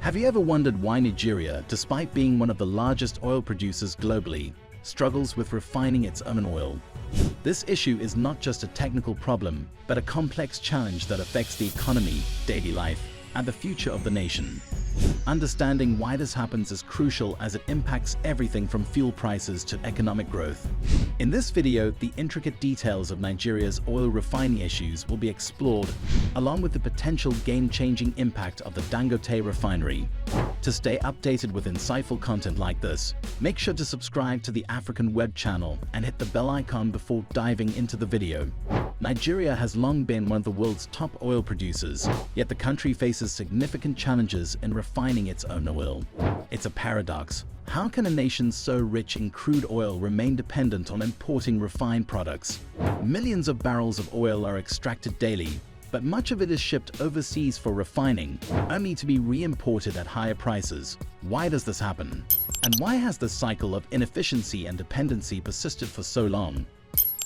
Have you ever wondered why Nigeria, despite being one of the largest oil producers globally, struggles with refining its own oil? This issue is not just a technical problem, but a complex challenge that affects the economy, daily life, and the future of the nation. Understanding why this happens is crucial as it impacts everything from fuel prices to economic growth. In this video, the intricate details of Nigeria's oil refining issues will be explored, along with the potential game-changing impact of the Dangote Refinery. To stay updated with insightful content like this, make sure to subscribe to the African Web channel and hit the bell icon before diving into the video. Nigeria has long been one of the world's top oil producers, yet the country faces significant challenges in refining its own oil. It's a paradox. How can a nation so rich in crude oil remain dependent on importing refined products? Millions of barrels of oil are extracted daily, but much of it is shipped overseas for refining, only to be re-imported at higher prices. Why does this happen? And why has the cycle of inefficiency and dependency persisted for so long?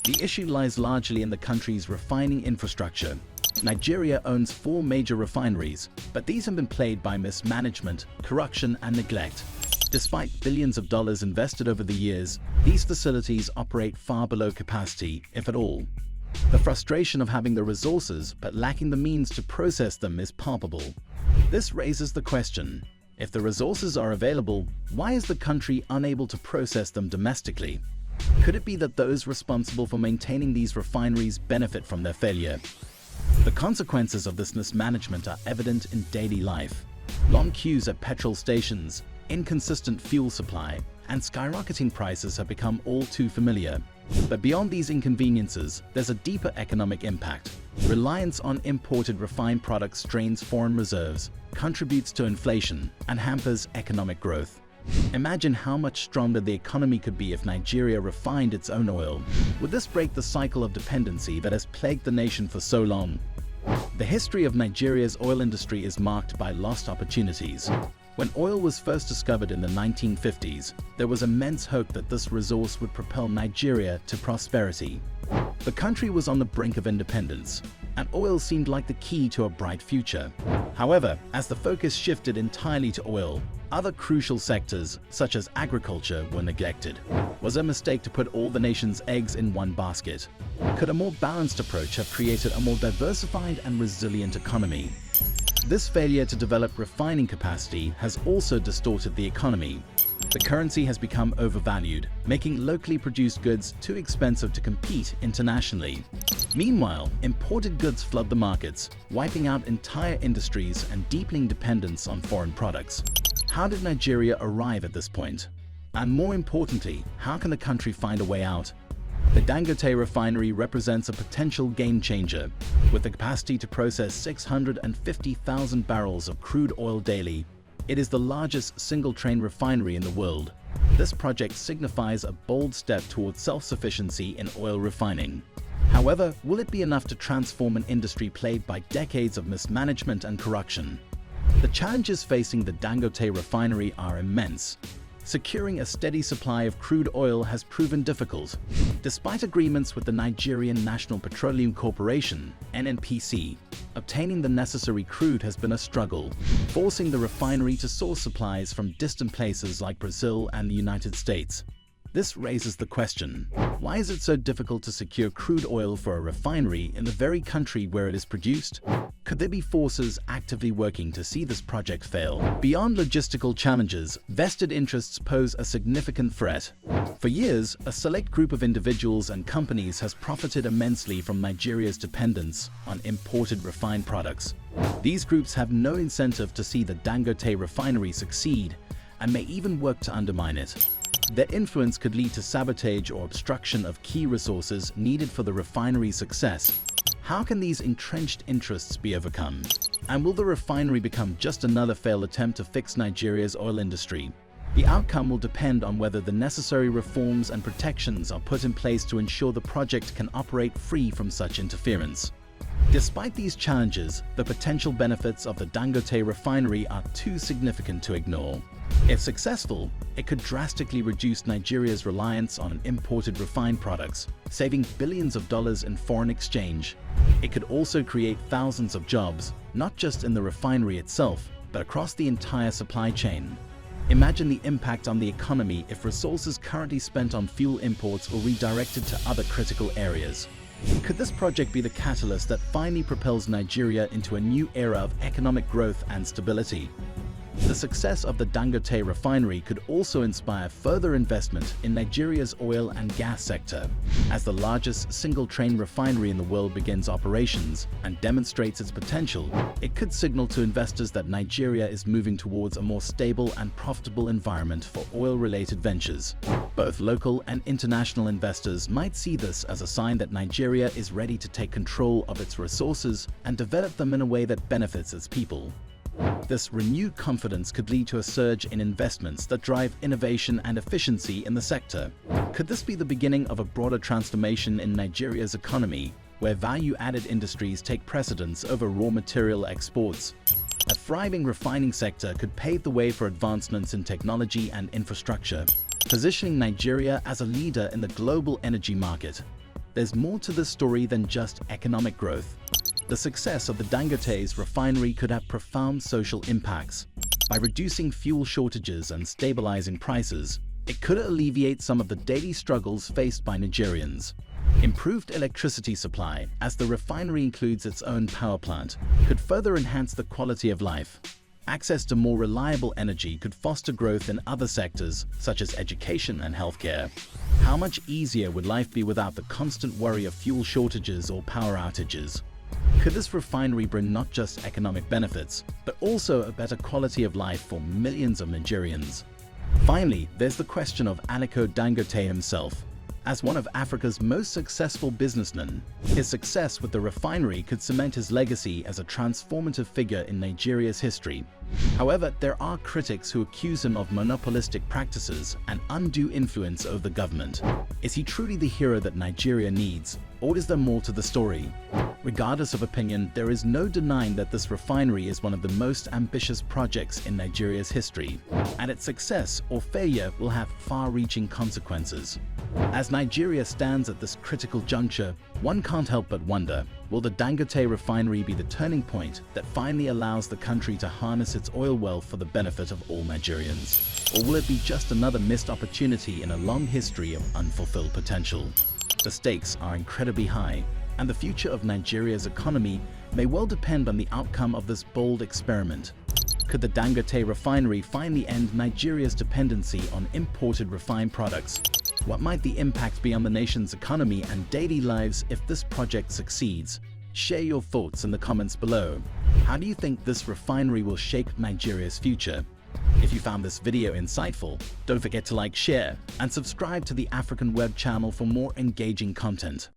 The issue lies largely in the country's refining infrastructure. Nigeria owns 4 major refineries, but these have been plagued by mismanagement, corruption, and neglect. Despite billions of dollars invested over the years, these facilities operate far below capacity, if at all. The frustration of having the resources but lacking the means to process them is palpable. This raises the question: if the resources are available, why is the country unable to process them domestically? Could it be that those responsible for maintaining these refineries benefit from their failure? The consequences of this mismanagement are evident in daily life. Long queues at petrol stations, inconsistent fuel supply, and skyrocketing prices have become all too familiar. But beyond these inconveniences, there's a deeper economic impact. Reliance on imported refined products strains foreign reserves, contributes to inflation, and hampers economic growth. Imagine how much stronger the economy could be if Nigeria refined its own oil. Would this break the cycle of dependency that has plagued the nation for so long? The history of Nigeria's oil industry is marked by lost opportunities. When oil was first discovered in the 1950s, there was immense hope that this resource would propel Nigeria to prosperity. The country was on the brink of independence, and oil seemed like the key to a bright future. However, as the focus shifted entirely to oil, other crucial sectors, such as agriculture, were neglected. Was it a mistake to put all the nation's eggs in one basket? Could a more balanced approach have created a more diversified and resilient economy? This failure to develop refining capacity has also distorted the economy. The currency has become overvalued, making locally produced goods too expensive to compete internationally. Meanwhile, imported goods flood the markets, wiping out entire industries and deepening dependence on foreign products. How did Nigeria arrive at this point? And more importantly, how can the country find a way out? The Dangote Refinery represents a potential game-changer. With the capacity to process 650,000 barrels of crude oil daily, it is the largest single-train refinery in the world. This project signifies a bold step towards self-sufficiency in oil refining. However, will it be enough to transform an industry plagued by decades of mismanagement and corruption? The challenges facing the Dangote Refinery are immense. Securing a steady supply of crude oil has proven difficult. Despite agreements with the Nigerian National Petroleum Corporation (NNPC), obtaining the necessary crude has been a struggle, forcing the refinery to source supplies from distant places like Brazil and the United States. This raises the question: why is it so difficult to secure crude oil for a refinery in the very country where it is produced? Could there be forces actively working to see this project fail? Beyond logistical challenges, vested interests pose a significant threat. For years, a select group of individuals and companies has profited immensely from Nigeria's dependence on imported refined products. These groups have no incentive to see the Dangote Refinery succeed and may even work to undermine it. Their influence could lead to sabotage or obstruction of key resources needed for the refinery's success. How can these entrenched interests be overcome? And will the refinery become just another failed attempt to fix Nigeria's oil industry? The outcome will depend on whether the necessary reforms and protections are put in place to ensure the project can operate free from such interference. Despite these challenges, the potential benefits of the Dangote Refinery are too significant to ignore. If successful, it could drastically reduce Nigeria's reliance on imported refined products, saving billions of dollars in foreign exchange. It could also create thousands of jobs, not just in the refinery itself, but across the entire supply chain. Imagine the impact on the economy if resources currently spent on fuel imports were redirected to other critical areas. Could this project be the catalyst that finally propels Nigeria into a new era of economic growth and stability? The success of the Dangote Refinery could also inspire further investment in Nigeria's oil and gas sector. As the largest single-train refinery in the world begins operations and demonstrates its potential, it could signal to investors that Nigeria is moving towards a more stable and profitable environment for oil-related ventures. Both local and international investors might see this as a sign that Nigeria is ready to take control of its resources and develop them in a way that benefits its people. This renewed confidence could lead to a surge in investments that drive innovation and efficiency in the sector. Could this be the beginning of a broader transformation in Nigeria's economy, where value-added industries take precedence over raw material exports? A thriving refining sector could pave the way for advancements in technology and infrastructure, positioning Nigeria as a leader in the global energy market. There's more to this story than just economic growth. The success of the Dangote's refinery could have profound social impacts. By reducing fuel shortages and stabilizing prices, it could alleviate some of the daily struggles faced by Nigerians. Improved electricity supply, as the refinery includes its own power plant, could further enhance the quality of life. Access to more reliable energy could foster growth in other sectors, such as education and healthcare. How much easier would life be without the constant worry of fuel shortages or power outages? Could this refinery bring not just economic benefits, but also a better quality of life for millions of Nigerians? Finally, there's the question of Aliko Dangote himself. As one of Africa's most successful businessmen, his success with the refinery could cement his legacy as a transformative figure in Nigeria's history. However, there are critics who accuse him of monopolistic practices and undue influence over the government. Is he truly the hero that Nigeria needs, or is there more to the story? Regardless of opinion, there is no denying that this refinery is one of the most ambitious projects in Nigeria's history, and its success or failure will have far-reaching consequences. As Nigeria stands at this critical juncture, one can't help but wonder, will the Dangote Refinery be the turning point that finally allows the country to harness its oil wealth for the benefit of all Nigerians? Or will it be just another missed opportunity in a long history of unfulfilled potential? The stakes are incredibly high, and the future of Nigeria's economy may well depend on the outcome of this bold experiment. Could the Dangote Refinery finally end Nigeria's dependency on imported refined products? What might the impact be on the nation's economy and daily lives if this project succeeds? Share your thoughts in the comments below. How do you think this refinery will shape Nigeria's future? If you found this video insightful, don't forget to like, share, and subscribe to the African Web channel for more engaging content.